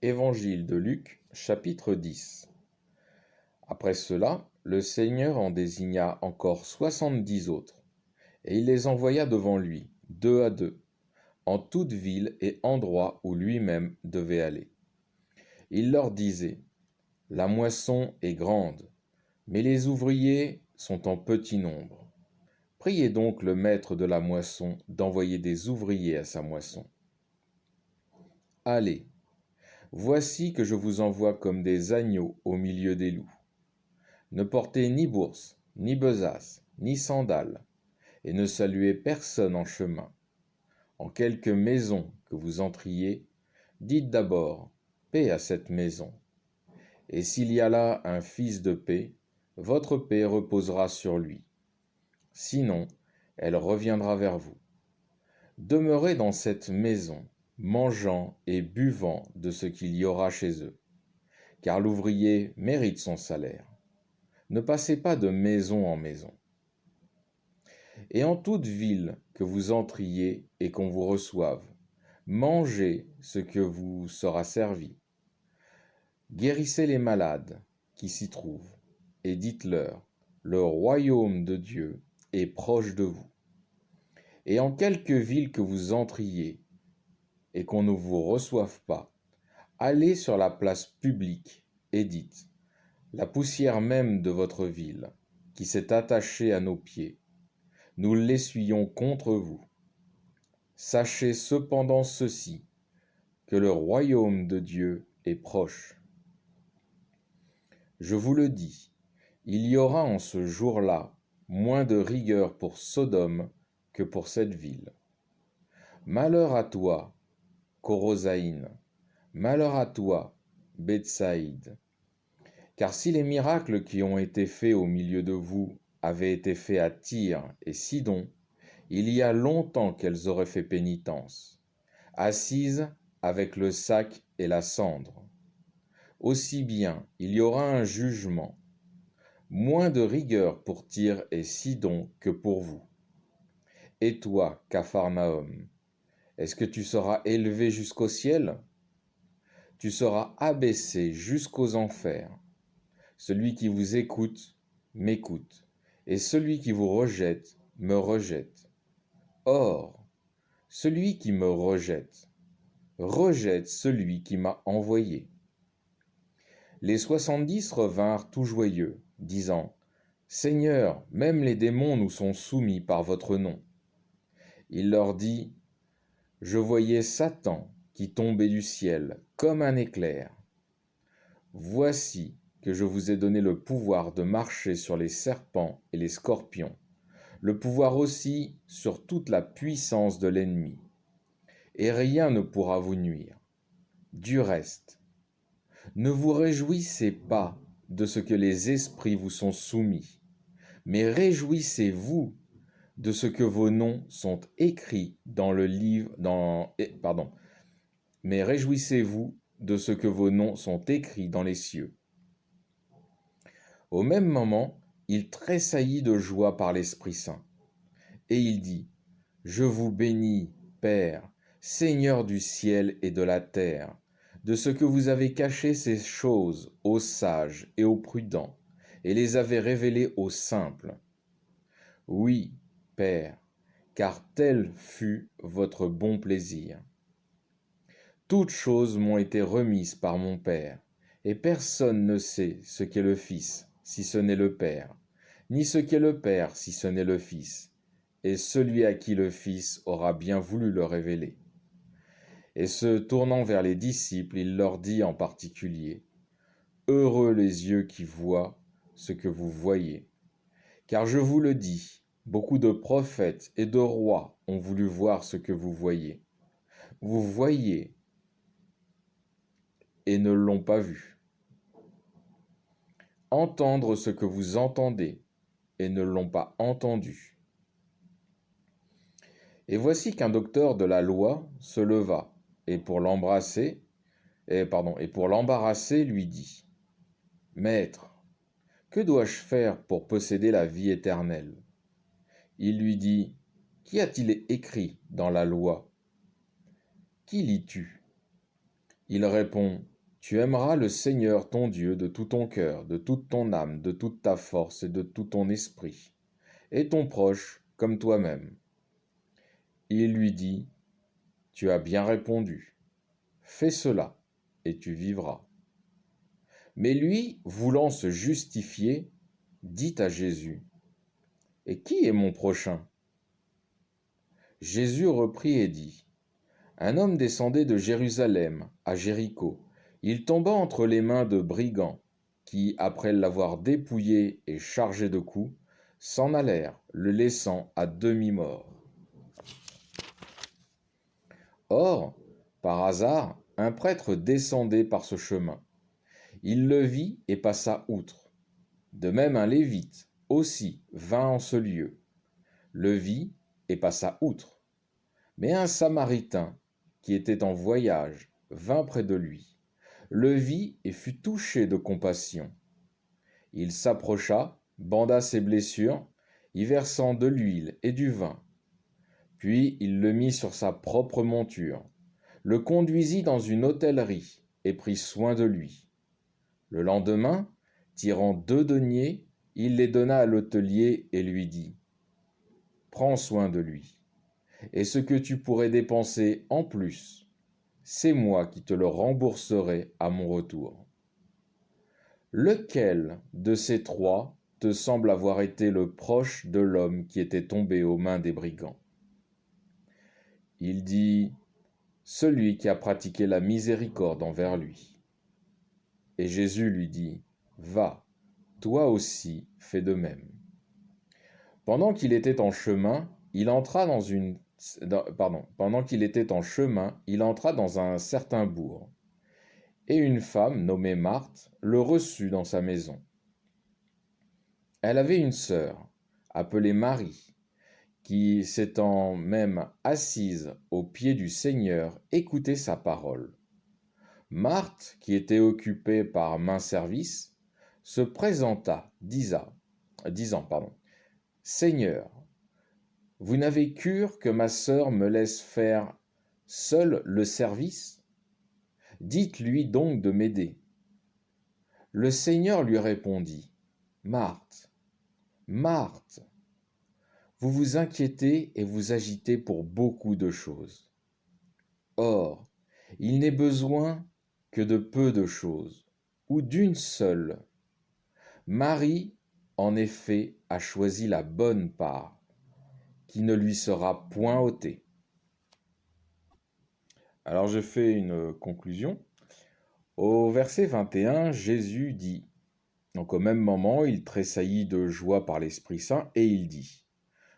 Évangile de Luc, chapitre 10. Après cela, le Seigneur en désigna encore 70 autres, et il les envoya devant lui, deux à deux, en toute ville et endroit où lui-même devait aller. Il leur disait, La moisson est grande, mais les ouvriers sont en petit nombre. Priez donc le maître de la moisson d'envoyer des ouvriers à sa moisson. Allez, voici que je vous envoie comme des agneaux au milieu des loups. Ne portez ni bourse, ni besace, ni sandales, et ne saluez personne en chemin. En quelque maison que vous entriez, dites d'abord paix à cette maison. Et s'il y a là un fils de paix, votre paix reposera sur lui. Sinon, elle reviendra vers vous. Demeurez dans cette maison, mangeant et buvant de ce qu'il y aura chez eux, car l'ouvrier mérite son salaire. Ne passez pas de maison en maison. Et en toute ville que vous entriez et qu'on vous reçoive, mangez ce que vous sera servi. Guérissez les malades qui s'y trouvent, et dites-leur, le royaume de Dieu est proche de vous. Et en quelque ville que vous entriez et qu'on ne vous reçoive pas, allez sur la place publique et dites, la poussière même de votre ville, qui s'est attachée à nos pieds, nous l'essuyons contre vous. Sachez cependant ceci, que le royaume de Dieu est proche. Je vous le dis, il y aura en ce jour-là moins de rigueur pour Sodome que pour cette ville. Malheur à toi, Corosaïne, malheur à toi, Bethsaïde. Car si les miracles qui ont été faits au milieu de vous avaient été faits à Tyr et Sidon, il y a longtemps qu'elles auraient fait pénitence, assises avec le sac et la cendre. Aussi bien, il y aura un jugement, moins de rigueur pour Tyr et Sidon que pour vous. Et toi, Capharnaüm, est-ce que tu seras élevé jusqu'au ciel? Tu seras abaissé jusqu'aux enfers. Celui qui vous écoute, m'écoute, et celui qui vous rejette, me rejette. Or, celui qui me rejette, rejette celui qui m'a envoyé. Les 70 revinrent tout joyeux, disant, Seigneur, même les démons nous sont soumis par votre nom. Il leur dit, Je voyais Satan qui tombait du ciel comme un éclair. Voici que je vous ai donné le pouvoir de marcher sur les serpents et les scorpions, le pouvoir aussi sur toute la puissance de l'ennemi, et rien ne pourra vous nuire. Du reste, ne vous réjouissez pas de ce que les esprits vous sont soumis, mais réjouissez-vous de ce que vos noms sont écrits dans le livre, mais réjouissez-vous de ce que vos noms sont écrits dans les cieux. Au même moment, il tressaillit de joie par l'Esprit Saint, et il dit, Je vous bénis, Père, Seigneur du ciel et de la terre, de ce que vous avez caché ces choses aux sages et aux prudents, et les avez révélées aux simples. Oui, Père, car tel fut votre bon plaisir. Toutes choses m'ont été remises par mon Père, et personne ne sait ce qu'est le Fils, si ce n'est le Père, ni ce qu'est le Père, si ce n'est le Fils, et celui à qui le Fils aura bien voulu le révéler. Et se tournant vers les disciples, il leur dit en particulier, Heureux les yeux qui voient ce que vous voyez. Car je vous le dis, beaucoup de prophètes et de rois ont voulu voir ce que vous voyez. Vous voyez et ne l'ont pas vu. Entendre ce que vous entendez et ne l'ont pas entendu. Et voici qu'un docteur de la loi se leva, et pour l'embrasser, lui dit, Maître, que dois-je faire pour posséder la vie éternelle? Il lui dit, Qu'y a-t-il écrit dans la loi? Qui lis-tu? Il répond, Tu aimeras le Seigneur ton Dieu de tout ton cœur, de toute ton âme, de toute ta force et de tout ton esprit, et ton proche comme toi-même. Il lui dit, tu as bien répondu, fais cela, et tu vivras. Mais lui, voulant se justifier, dit à Jésus, et qui est mon prochain? Jésus reprit et dit, un homme descendait de Jérusalem à Jéricho. Il tomba entre les mains de brigands, qui, après l'avoir dépouillé et chargé de coups, s'en allèrent, le laissant à demi-mort. Or, par hasard, un prêtre descendait par ce chemin. Il le vit et passa outre. De même un lévite aussi vint en ce lieu, le vit et passa outre. Mais un samaritain, qui était en voyage, vint près de lui, le vit et fut touché de compassion. Il s'approcha, banda ses blessures, y versant de l'huile et du vin. Puis il le mit sur sa propre monture, le conduisit dans une hôtellerie et prit soin de lui. Le lendemain, tirant 2 deniers, il les donna à l'hôtelier et lui dit, prends soin de lui, et ce que tu pourrais dépenser en plus, c'est moi qui te le rembourserai à mon retour. Lequel de ces 3 te semble avoir été le proche de l'homme qui était tombé aux mains des brigands? Il dit, celui qui a pratiqué la miséricorde envers lui. Et Jésus lui dit, va, toi aussi fais de même. Pendant qu'il était en chemin, il entra dans un certain bourg, et une femme nommée Marthe le reçut dans sa maison. Elle avait une sœur, appelée Marie, qui, s'étant même assise aux pieds du Seigneur, écoutait sa parole. Marthe, qui était occupée par maint service, se présenta, disant, Seigneur, vous n'avez cure que ma sœur me laisse faire seule le service? Dites-lui donc de m'aider. Le Seigneur lui répondit, Marthe, Marthe, vous vous inquiétez et vous agitez pour beaucoup de choses. Or, il n'est besoin que de peu de choses, ou d'une seule. Marie, en effet, a choisi la bonne part, qui ne lui sera point ôtée. Alors je fais une conclusion. Au verset 21, Jésus dit, donc au même moment, il tressaillit de joie par l'Esprit Saint, et il dit,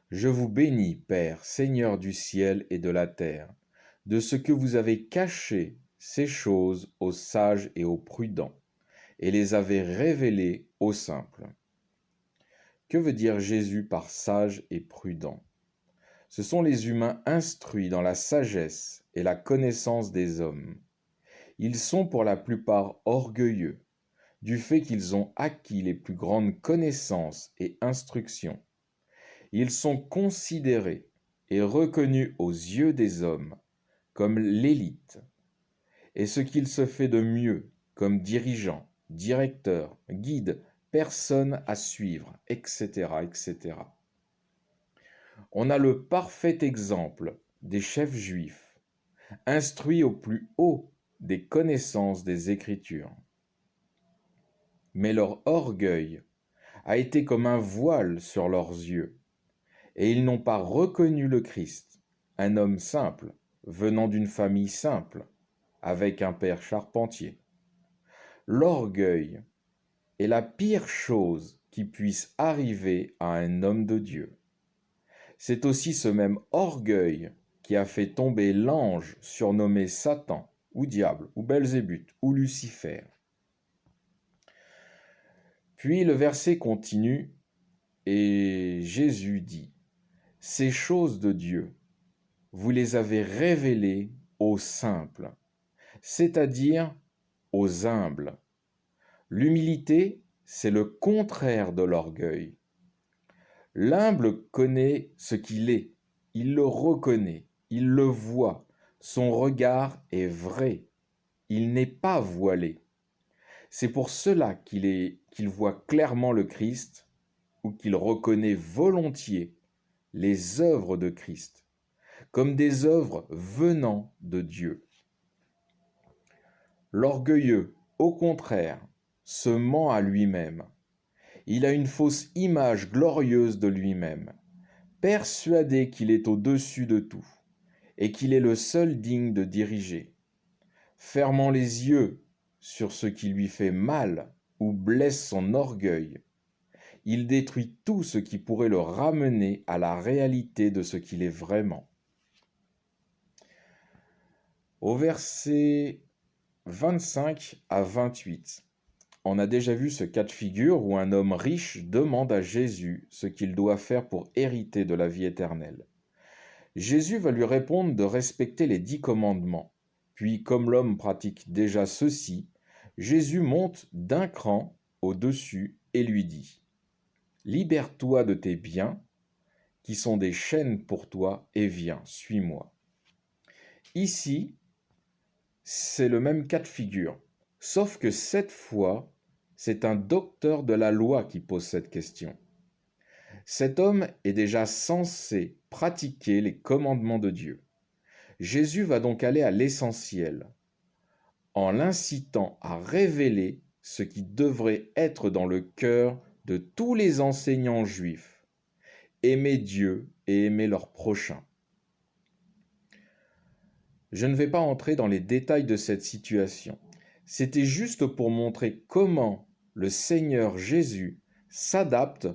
je vous bénis, Père, Seigneur du ciel et de la terre, de ce que vous avez caché ces choses aux sages et aux prudents, et les avez révélées aux simples. Que veut dire Jésus par sage et prudent? Ce sont les humains instruits dans la sagesse et la connaissance des hommes. Ils sont pour la plupart orgueilleux, du fait qu'ils ont acquis les plus grandes connaissances et instructions. Ils sont considérés et reconnus aux yeux des hommes comme l'élite, et ce qu'il se fait de mieux comme dirigeants, directeurs, guides, personnes à suivre, etc., etc. On a le parfait exemple des chefs juifs, instruits au plus haut des connaissances des Écritures. Mais leur orgueil a été comme un voile sur leurs yeux, et ils n'ont pas reconnu le Christ, un homme simple, venant d'une famille simple, avec un père charpentier. L'orgueil est la pire chose qui puisse arriver à un homme de Dieu. C'est aussi ce même orgueil qui a fait tomber l'ange surnommé Satan, ou diable, ou Belzébuth, ou Lucifer. Puis le verset continue, et Jésus dit, « Ces choses de Dieu, vous les avez révélées aux simples, c'est-à-dire aux humbles. L'humilité, c'est le contraire de l'orgueil. L'humble connaît ce qu'il est, il le reconnaît, il le voit, son regard est vrai, il n'est pas voilé. C'est pour cela qu'il voit clairement le Christ ou qu'il reconnaît volontiers les œuvres de Christ comme des œuvres venant de Dieu. L'orgueilleux, au contraire, se ment à lui-même. Il a une fausse image glorieuse de lui-même, persuadé qu'il est au-dessus de tout et qu'il est le seul digne de diriger. Fermant les yeux sur ce qui lui fait mal ou blesse son orgueil, il détruit tout ce qui pourrait le ramener à la réalité de ce qu'il est vraiment. Au verset 25 à 28, on a déjà vu ce cas de figure où un homme riche demande à Jésus ce qu'il doit faire pour hériter de la vie éternelle. Jésus va lui répondre de respecter les 10 commandements. Puis, comme l'homme pratique déjà ceci, Jésus monte d'un cran au-dessus et lui dit « Libère-toi de tes biens, qui sont des chaînes pour toi, et viens, suis-moi. » Ici, c'est le même cas de figure, sauf que cette fois, c'est un docteur de la loi qui pose cette question. Cet homme est déjà censé pratiquer les commandements de Dieu. Jésus va donc aller à l'essentiel, en l'incitant à révéler ce qui devrait être dans le cœur de tous les enseignants juifs. Aimer Dieu et aimer leur prochain. Je ne vais pas entrer dans les détails de cette situation. C'était juste pour montrer comment le Seigneur Jésus s'adapte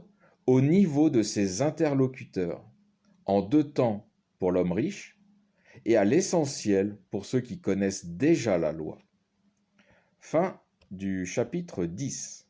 au niveau de ses interlocuteurs, en 2 temps pour l'homme riche et à l'essentiel pour ceux qui connaissent déjà la loi. Fin du chapitre 10.